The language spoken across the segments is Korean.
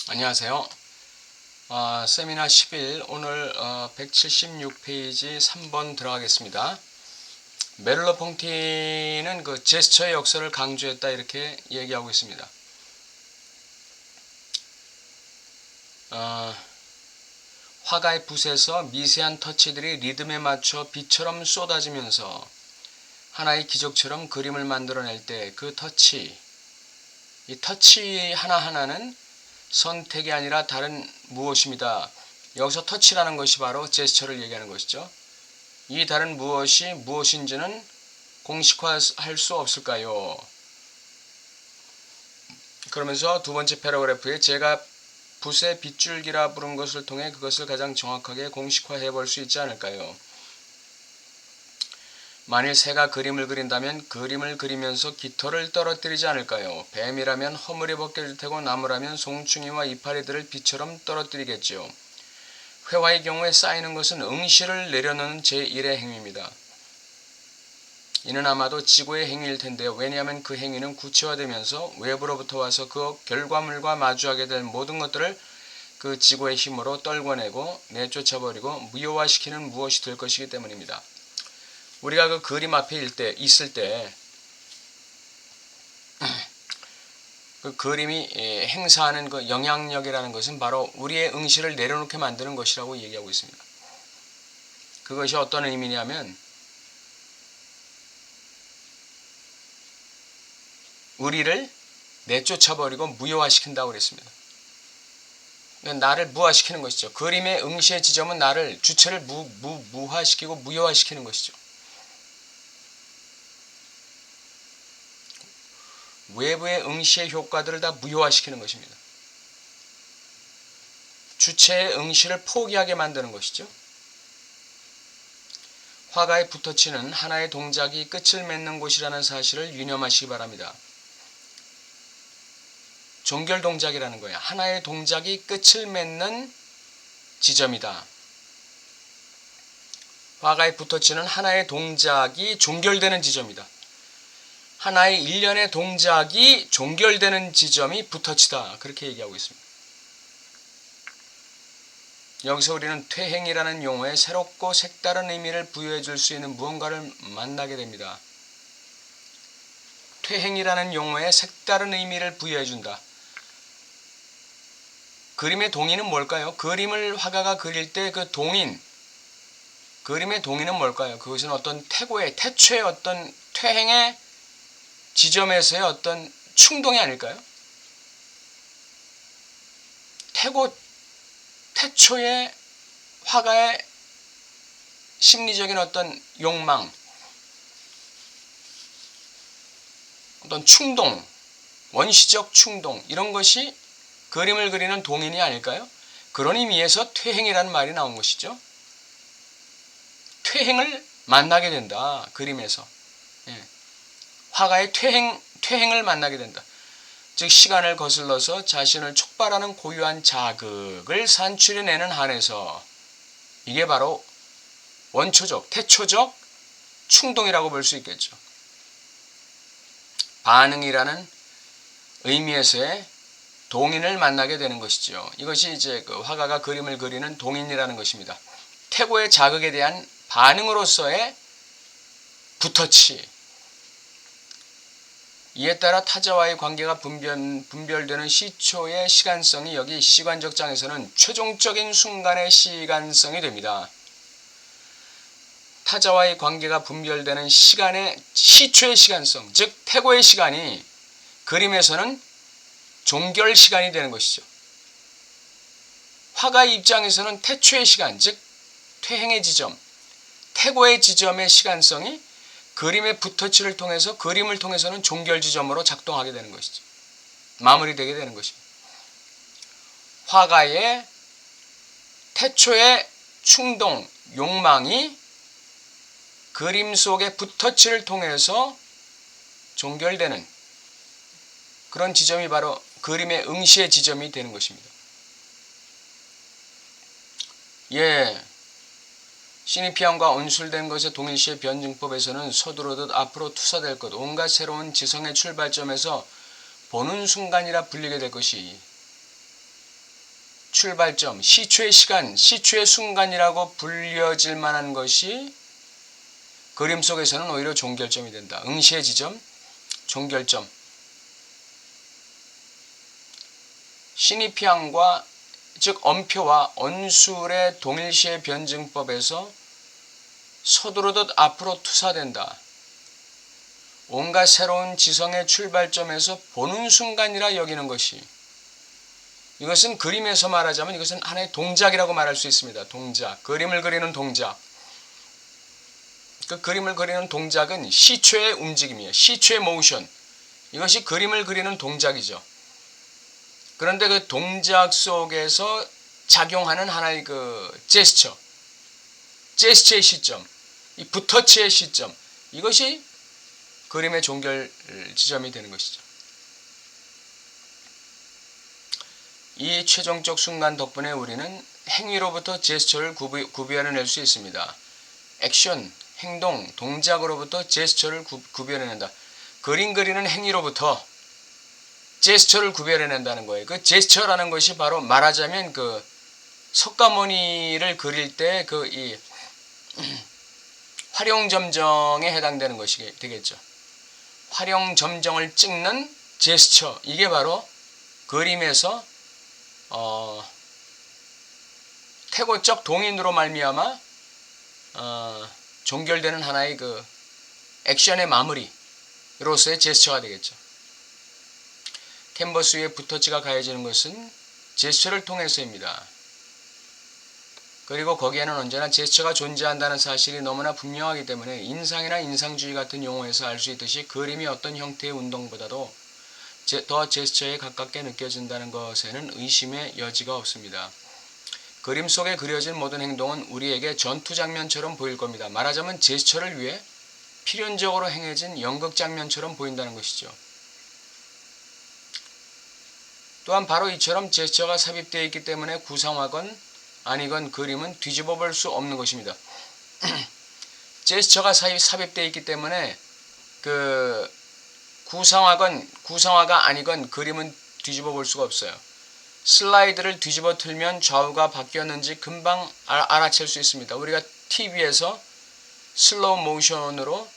안녕하세요. 세미나 11 오늘 176페이지 3번 들어가겠습니다. 메를로 퐁티는 그 제스처의 역사를 강조했다 이렇게 얘기하고 있습니다. 화가의 붓에서 미세한 터치들이 리듬에 맞춰 비처럼 쏟아지면서 하나의 기적처럼 그림을 만들어낼 때 그 터치, 이 터치 하나하나는 선택이 아니라 다른 무엇입니다. 여기서 터치라는 것이 바로 제스처를 얘기하는 것이죠. 이 다른 무엇이 무엇인지는 공식화할 수 없을까요? 그러면서 두 번째 패러그래프에 제가 붓의 빗줄기라 부른 것을 통해 그것을 가장 정확하게 공식화해 볼 수 있지 않을까요? 만일 새가 그림을 그린다면 그림을 그리면서 깃털을 떨어뜨리지 않을까요? 뱀이라면 허물이 벗겨질 테고 나무라면 송충이와 이파리들을 비처럼 떨어뜨리겠지요. 회화의 경우에 쌓이는 것은 응시를 내려놓는 제1의 행위입니다. 이는 아마도 지구의 행위일 텐데요. 왜냐하면 그 행위는 구체화되면서 외부로부터 와서 그 결과물과 마주하게 될 모든 것들을 그 지구의 힘으로 떨궈내고 내쫓아버리고 무효화시키는 무엇이 될 것이기 때문입니다. 우리가 그 그림 앞에 있을 때 그 그림이 행사하는 그 영향력이라는 것은 바로 우리의 응시를 내려놓게 만드는 것이라고 얘기하고 있습니다. 그것이 어떤 의미냐면 우리를 내쫓아버리고 무효화시킨다고 그랬습니다. 나를 무화시키는 것이죠. 그림의 응시의 지점은 나를 주체를 무화시키고 무효화시키는 것이죠. 외부의 응시의 효과들을 다 무효화시키는 것입니다. 주체의 응시를 포기하게 만드는 것이죠. 화가의 붓터치는 하나의 동작이 끝을 맺는 곳이라는 사실을 유념하시기 바랍니다. 종결 동작이라는 거예요. 하나의 동작이 끝을 맺는 지점이다. 화가의 붓터치는 하나의 동작이 종결되는 지점이다. 하나의 일련의 동작이 종결되는 지점이 붓터치다. 그렇게 얘기하고 있습니다. 여기서 우리는 퇴행이라는 용어에 새롭고 색다른 의미를 부여해 줄 수 있는 무언가를 만나게 됩니다. 퇴행이라는 용어에 색다른 의미를 부여해 준다. 그림의 동의는 뭘까요? 그림을 화가가 그릴 때 그 그림의 동의는 뭘까요? 그것은 어떤 태초의 어떤 퇴행의 지점에서의 어떤 충동이 아닐까요? 태초의 화가의 심리적인 어떤 욕망, 어떤 충동, 원시적 충동, 이런 것이 그림을 그리는 동인이 아닐까요? 그런 의미에서 퇴행이라는 말이 나온 것이죠. 퇴행을 만나게 된다. 그림에서. 화가의 퇴행을 만나게 된다. 즉 시간을 거슬러서 자신을 촉발하는 고유한 자극을 산출해내는 한에서 이게 바로 원초적, 태초적 충동이라고 볼 수 있겠죠. 반응이라는 의미에서의 동인을 만나게 되는 것이죠. 이것이 이제 그 화가가 그림을 그리는 동인이라는 것입니다. 태고의 자극에 대한 반응으로서의 붓터치. 이에 따라 타자와의 관계가 분별되는 시초의 시간성이 여기 시관적장에서는 최종적인 순간의 시간성이 됩니다. 타자와의 관계가 분별되는 시초의 시간성, 즉 태고의 시간이 그림에서는 종결 시간이 되는 것이죠. 화가의 입장에서는 태초의 시간, 즉 퇴행의 지점, 태고의 지점의 시간성이 그림의 붓터치를 통해서 그림을 통해서는 종결 지점으로 작동하게 되는 것이죠. 마무리되게 되는 것입니다. 화가의 태초의 충동, 욕망이 그림 속의 붓터치를 통해서 종결되는 그런 지점이 바로 그림의 응시의 지점이 되는 것입니다. 시니피안과 온술된 것의 동일시의 변증법에서는 서두르듯 앞으로 투사될 것, 온갖 새로운 지성의 출발점에서 보는 순간이라 불리게 될 것이 출발점, 시초의 시간, 시초의 순간이라고 불려질 만한 것이 그림 속에서는 오히려 종결점이 된다. 응시의 지점, 종결점. 시니피앙과 즉 엄표와 언술의 동일시의 변증법에서 서두르듯 앞으로 투사된다. 온갖 새로운 지성의 출발점에서 보는 순간이라 여기는 것이, 이것은 그림에서 말하자면 이것은 하나의 동작이라고 말할 수 있습니다. 동작, 그림을 그리는 동작. 그 그림을 그리는 동작은 시초의 움직임이에요. 시초의 모션. 이것이 그림을 그리는 동작이죠. 그런데 그 동작 속에서 작용하는 하나의 그 제스처의 시점, 이 붓터치의 시점, 이것이 그림의 종결 지점이 되는 것이죠. 이 최종적 순간 덕분에 우리는 행위로부터 제스처를 구별해낼 수 있습니다. 액션, 행동, 동작으로부터 제스처를 구별해낸다. 그림 그리는 행위로부터 제스처를 구별해낸다는 거예요. 그 제스처라는 것이 바로 말하자면 그 석가모니를 그릴 때 그 이 활용점정에 해당되는 것이 되겠죠. 활용점정을 찍는 제스처, 이게 바로 그림에서 태고적 동인으로 말미암아 종결되는 하나의 그 액션의 마무리로서의 제스처가 되겠죠. 캔버스 위에 붓터치가 가해지는 것은 제스처를 통해서입니다. 그리고 거기에는 언제나 제스처가 존재한다는 사실이 너무나 분명하기 때문에 인상이나 인상주의 같은 용어에서 알 수 있듯이 그림이 어떤 형태의 운동보다도 더 제스처에 가깝게 느껴진다는 것에는 의심의 여지가 없습니다. 그림 속에 그려진 모든 행동은 우리에게 전투 장면처럼 보일 겁니다. 말하자면 제스처를 위해 필연적으로 행해진 연극 장면처럼 보인다는 것이죠. 또한 바로 이처럼 제스처가 삽입되어 있기 때문에 구상하건 아니건 그림은 뒤집어 볼 수 없는 것입니다. 제스처가 삽입되어 있기 때문에 그 구상화가 아니건 그림은 뒤집어 볼 수가 없어요. 슬라이드를 뒤집어 틀면 좌우가 바뀌었는지 금방 알아챌 수 있습니다. 우리가 TV에서 슬로우 모션으로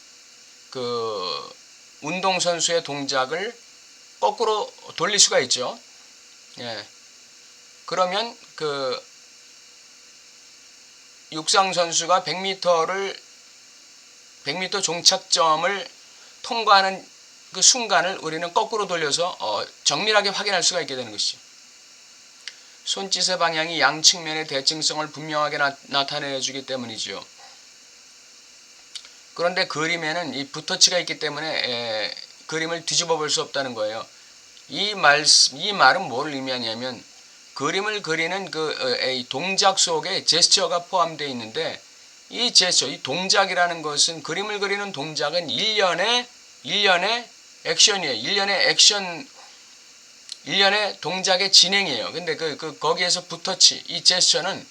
그 운동선수의 동작을 거꾸로 돌릴 수가 있죠. 예. 그러면 그 육상 선수가 100m 종착점을 통과하는 그 순간을 우리는 거꾸로 돌려서 정밀하게 확인할 수가 있게 되는 것이죠. 손짓의 방향이 양측면의 대칭성을 분명하게 나타내주기 때문이죠. 그런데 그림에는 이 붓터치가 있기 때문에 그림을 뒤집어 볼 수 없다는 거예요. 이 말은 뭘 의미하냐면 그림을 그리는 그 동작 속에 제스처가 포함되어 있는데 이 제스처, 이 동작이라는 것은 그림을 그리는 동작은 일련의 액션이에요. 일련의 동작의 진행이에요. 근데 거기에서 붓터치, 이 제스처는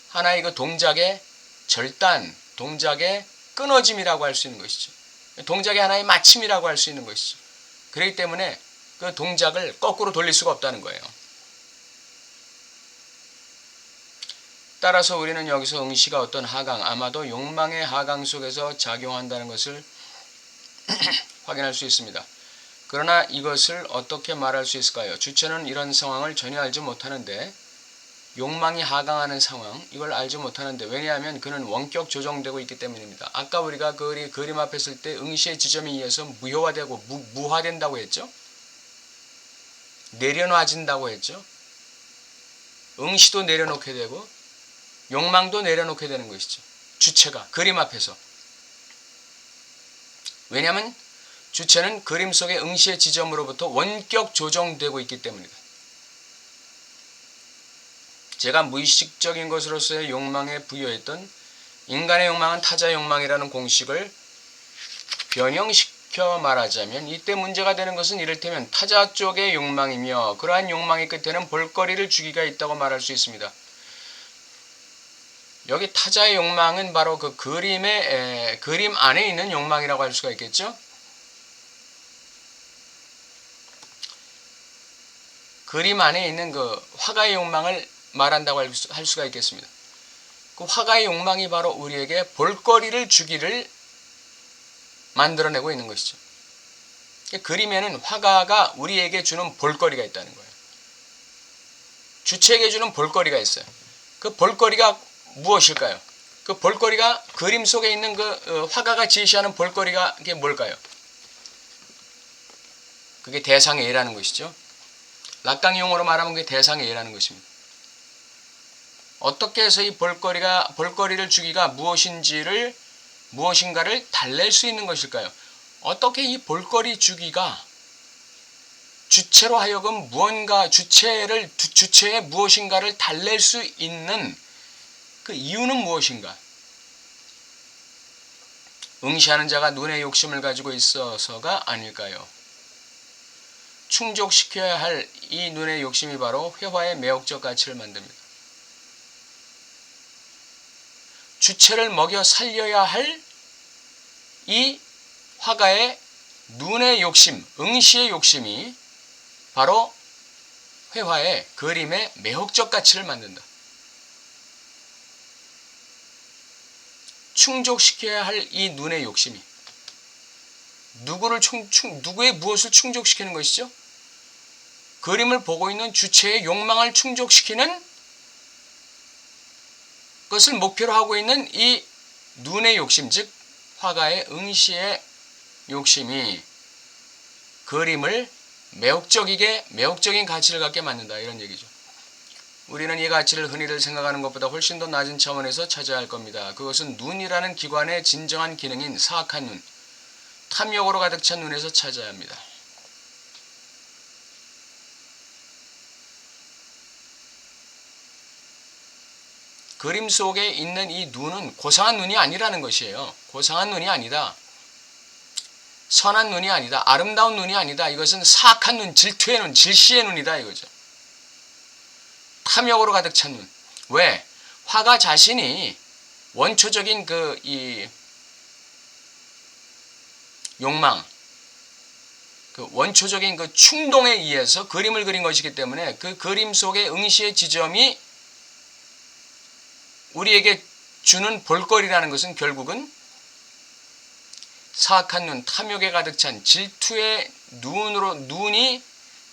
하나의 그 동작의 절단, 동작의 끊어짐이라고 할 수 있는 것이죠. 동작의 하나의 마침이라고 할 수 있는 것이죠. 그렇기 때문에 그 동작을 거꾸로 돌릴 수가 없다는 거예요. 따라서 우리는 여기서 응시가 어떤 하강, 아마도 욕망의 하강 속에서 작용한다는 것을 확인할 수 있습니다. 그러나 이것을 어떻게 말할 수 있을까요? 주체는 이런 상황을 전혀 알지 못하는데, 욕망이 하강하는 상황, 이걸 알지 못하는데, 왜냐하면 그는 원격 조정되고 있기 때문입니다. 아까 우리가 그림 앞에 쓸 때 응시의 지점에 의해서 무효화되고 무화된다고 했죠? 내려놔진다고 했죠? 응시도 내려놓게 되고 욕망도 내려놓게 되는 것이죠. 주체가 그림 앞에서. 왜냐하면 주체는 그림 속의 응시의 지점으로부터 원격 조정되고 있기 때문이다. 제가 무의식적인 것으로서의 욕망에 부여했던 인간의 욕망은 타자의 욕망이라는 공식을 변형시켜 말하자면, 이때 문제가 되는 것은 이를테면 타자 쪽의 욕망이며 그러한 욕망의 끝에는 볼거리를 주기가 있다고 말할 수 있습니다. 여기 타자의 욕망은 바로 그 그림 안에 있는 욕망이라고 할 수가 있겠죠. 그림 안에 있는 그 화가의 욕망을 말한다고 할 수가 있겠습니다. 그 화가의 욕망이 바로 우리에게 볼거리를 주기를 만들어내고 있는 것이죠. 그림에는 화가가 우리에게 주는 볼거리가 있다는 거예요. 주체에게 주는 볼거리가 있어요. 그 볼거리가 무엇일까요? 그 볼거리가 그림 속에 있는 그 화가가 제시하는 볼거리가 이게 뭘까요? 그게 대상의 예라는 것이죠. 락강 용어로 말하면 그게 대상의 예라는 것입니다. 어떻게 해서 이 볼거리를 주기가 무엇인가를 달랠 수 있는 것일까요? 어떻게 이 볼거리 주기가 주체로 하여금 주체의 무엇인가를 달랠 수 있는 그 이유는 무엇인가? 응시하는 자가 눈의 욕심을 가지고 있어서가 아닐까요? 충족시켜야 할 이 눈의 욕심이 바로 회화의 매혹적 가치를 만듭니다. 주체를 먹여 살려야 할 이 화가의 눈의 욕심, 응시의 욕심이 바로 회화의 그림의 매혹적 가치를 만든다. 충족시켜야 할 이 눈의 욕심이 누구의 무엇을 충족시키는 것이죠? 그림을 보고 있는 주체의 욕망을 충족시키는 것을 목표로 하고 있는 이 눈의 욕심, 즉 화가의 응시의 욕심이 그림을 매혹적인 가치를 갖게 만든다, 이런 얘기죠. 우리는 이 가치를 흔히들 생각하는 것보다 훨씬 더 낮은 차원에서 찾아야 할 겁니다. 그것은 눈이라는 기관의 진정한 기능인 사악한 눈, 탐욕으로 가득 찬 눈에서 찾아야 합니다. 그림 속에 있는 이 눈은 고상한 눈이 아니라는 것이에요. 고상한 눈이 아니다. 선한 눈이 아니다. 아름다운 눈이 아니다. 이것은 사악한 눈, 질투의 눈, 질시의 눈이다, 이거죠. 탐욕으로 가득 찬 눈. 왜? 화가 자신이 원초적인 이 욕망, 원초적인 그 충동에 의해서 그림을 그린 것이기 때문에 그 그림 속의 응시의 지점이 우리에게 주는 볼거리라는 것은 결국은 사악한 눈, 탐욕에 가득 찬 질투의 눈이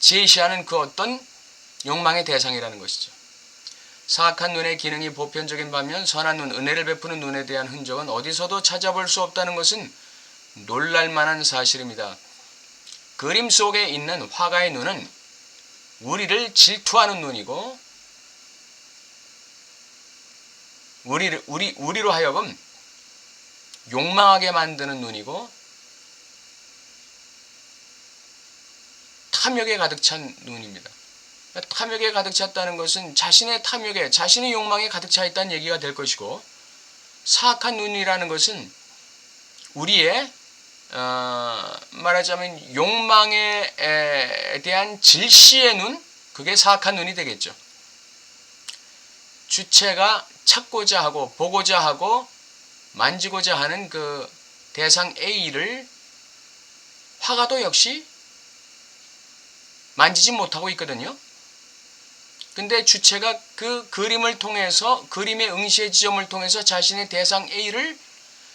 제시하는 그 어떤 욕망의 대상이라는 것이죠. 사악한 눈의 기능이 보편적인 반면 선한 눈, 은혜를 베푸는 눈에 대한 흔적은 어디서도 찾아볼 수 없다는 것은 놀랄만한 사실입니다. 그림 속에 있는 화가의 눈은 우리를 질투하는 눈이고 우리로 하여금 욕망하게 만드는 눈이고 탐욕에 가득 찬 눈입니다. 탐욕에 가득 찼다는 것은 자신의 탐욕에, 자신의 욕망에 가득 차 있다는 얘기가 될 것이고, 사악한 눈이라는 것은 우리의 말하자면 욕망에 대한 질시의 눈, 그게 사악한 눈이 되겠죠. 주체가 찾고자 하고 보고자 하고 만지고자 하는 그 대상 A를 화가도 역시 만지지 못하고 있거든요. 근데 주체가 그 그림을 통해서, 그림의 응시의 지점을 통해서 자신의 대상 A를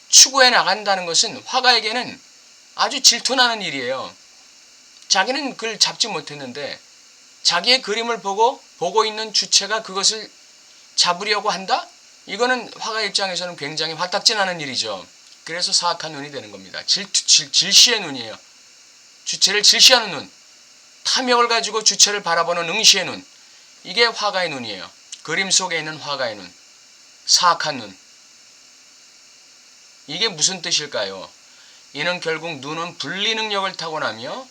추구해 나간다는 것은 화가에게는 아주 질투나는 일이에요. 자기는 그걸 잡지 못했는데 자기의 그림을 보고 있는 주체가 그것을 잡으려고 한다? 이거는 화가 입장에서는 굉장히 화딱지나는 일이죠. 그래서 사악한 눈이 되는 겁니다. 질시의 눈이에요. 주체를 질시하는 눈, 탐욕을 가지고 주체를 바라보는 응시의 눈, 이게 화가의 눈이에요. 그림 속에 있는 화가의 눈, 사악한 눈. 이게 무슨 뜻일까요? 이는 결국 눈은 분리 능력을 타고나며,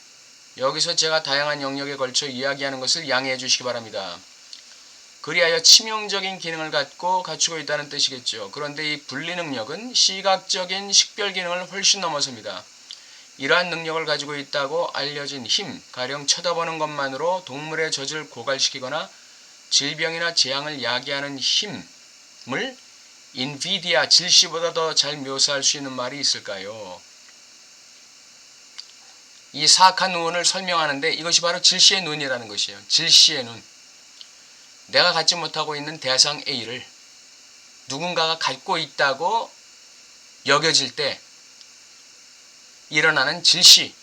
여기서 제가 다양한 영역에 걸쳐 이야기하는 것을 양해해 주시기 바랍니다. 그리하여 치명적인 기능을 갖추고 있다는 뜻이겠죠. 그런데 이 분리 능력은 시각적인 식별 기능을 훨씬 넘어섭니다. 이러한 능력을 가지고 있다고 알려진 힘, 가령 쳐다보는 것만으로 동물의 젖을 고갈시키거나 질병이나 재앙을 야기하는 힘을 인비디아, 질시보다 더 잘 묘사할 수 있는 말이 있을까요? 이 사악한 눈을 설명하는데 이것이 바로 질시의 눈이라는 것이에요. 질시의 눈. 내가 갖지 못하고 있는 대상 A를 누군가가 갖고 있다고 여겨질 때 일어나는 질시,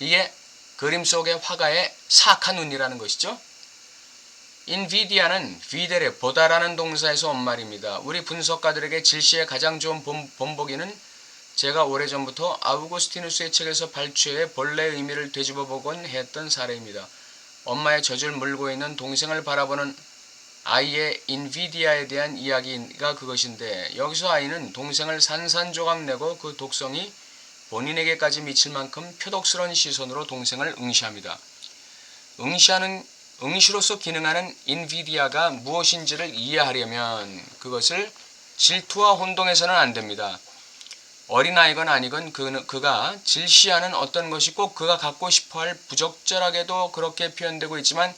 이게 그림 속의 화가의 사악한 눈이라는 것이죠. 인비디아는 videre, 보다라는 동사에서 온 말입니다. 우리 분석가들에게 질시의 가장 좋은 본보기는 제가 오래전부터 아우구스티누스의 책에서 발췌해 본래의 의미를 되짚어보곤 했던 사례입니다. 엄마의 젖을 물고 있는 동생을 바라보는 아이의 인비디아에 대한 이야기가 그것인데, 여기서 아이는 동생을 산산조각 내고 그 독성이 본인에게까지 미칠 만큼 표독스러운 시선으로 동생을 응시합니다. 응시로서 기능하는 인비디아가 무엇인지를 이해하려면 그것을 질투와 혼동해서는 안 됩니다. 어린아이건 아니건 그가 질시하는 어떤 것이 꼭 그가 갖고 싶어할, 부적절하게도 그렇게 표현되고 있지만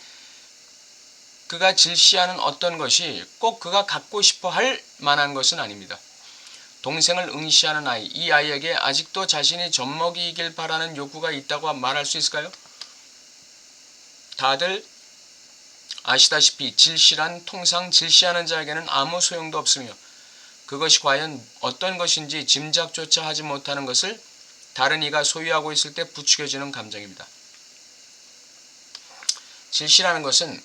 그가 질시하는 어떤 것이 꼭 그가 갖고 싶어할 만한 것은 아닙니다. 동생을 응시하는 아이, 이 아이에게 아직도 자신이 젖먹이길 바라는 욕구가 있다고 말할 수 있을까요? 다들 아시다시피 질시란 통상 질시하는 자에게는 아무 소용도 없으며 그것이 과연 어떤 것인지 짐작조차 하지 못하는 것을 다른 이가 소유하고 있을 때 부추겨지는 감정입니다. 질시라는 것은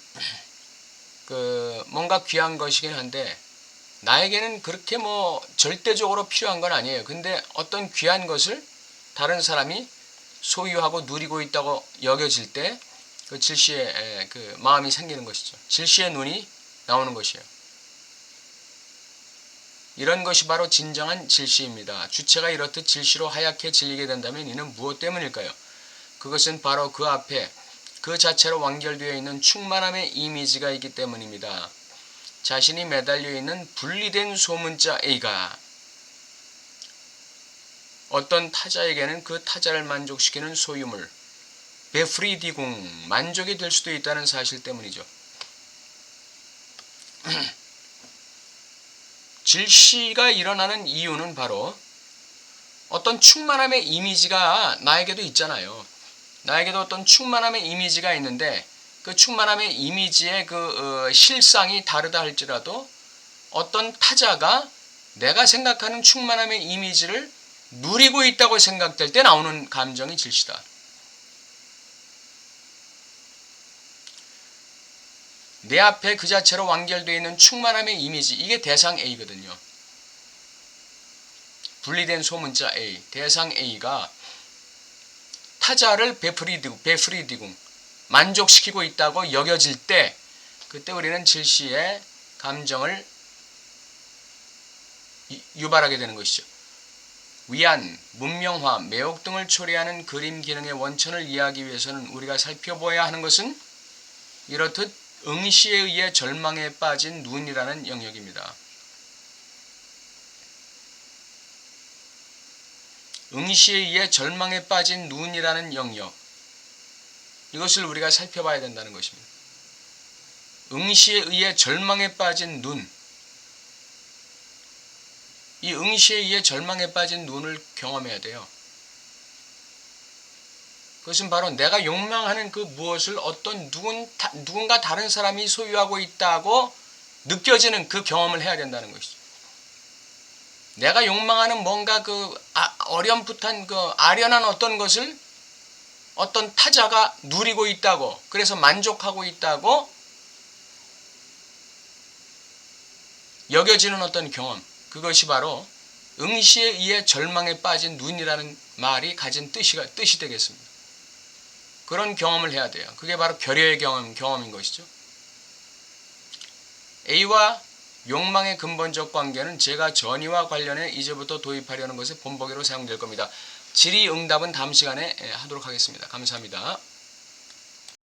뭔가 귀한 것이긴 한데 나에게는 그렇게 절대적으로 필요한 건 아니에요. 근데 어떤 귀한 것을 다른 사람이 소유하고 누리고 있다고 여겨질 때 그 질시의 마음이 생기는 것이죠. 질시의 눈이 나오는 것이에요. 이런 것이 바로 진정한 질시입니다. 주체가 이렇듯 질시로 하얗게 질리게 된다면 이는 무엇 때문일까요? 그것은 바로 그 앞에 그 자체로 완결되어 있는 충만함의 이미지가 있기 때문입니다. 자신이 매달려 있는 분리된 소문자 A가 어떤 타자에게는 그 타자를 만족시키는 소유물, 베프리디궁, 만족이 될 수도 있다는 사실 때문이죠. 질시가 일어나는 이유는 바로 어떤 충만함의 이미지가 나에게도 있잖아요. 나에게도 어떤 충만함의 이미지가 있는데 그 충만함의 이미지의 실상이 다르다 할지라도 어떤 타자가 내가 생각하는 충만함의 이미지를 누리고 있다고 생각될 때 나오는 감정이 질시다. 내 앞에 그 자체로 완결되어 있는 충만함의 이미지, 이게 대상 A거든요. 분리된 소문자 A, 대상 A가 타자를 베프리디궁, 만족시키고 있다고 여겨질 때 그때 우리는 질시의 감정을 유발하게 되는 것이죠. 위안, 문명화, 매혹 등을 초래하는 그림 기능의 원천을 이해하기 위해서는 우리가 살펴봐야 하는 것은 이렇듯 응시에 의해 절망에 빠진 눈이라는 영역입니다. 응시에 의해 절망에 빠진 눈이라는 영역, 이것을 우리가 살펴봐야 된다는 것입니다. 응시에 의해 절망에 빠진 눈, 이 응시에 의해 절망에 빠진 눈을 경험해야 돼요. 그것은 바로 내가 욕망하는 그 무엇을 어떤 누군가 다른 사람이 소유하고 있다고 느껴지는 그 경험을 해야 된다는 것이죠. 내가 욕망하는 뭔가 어렴풋한 아련한 어떤 것을 어떤 타자가 누리고 있다고, 그래서 만족하고 있다고 여겨지는 어떤 경험, 그것이 바로 응시에 의해 절망에 빠진 눈이라는 말이 가진 뜻이 되겠습니다. 그런 경험을 해야 돼요. 그게 바로 결여의 경험인 것이죠. A와 욕망의 근본적 관계는 제가 전이와 관련해 이제부터 도입하려는 것의 본보기로 사용될 겁니다. 질의응답은 다음 시간에 하도록 하겠습니다. 감사합니다.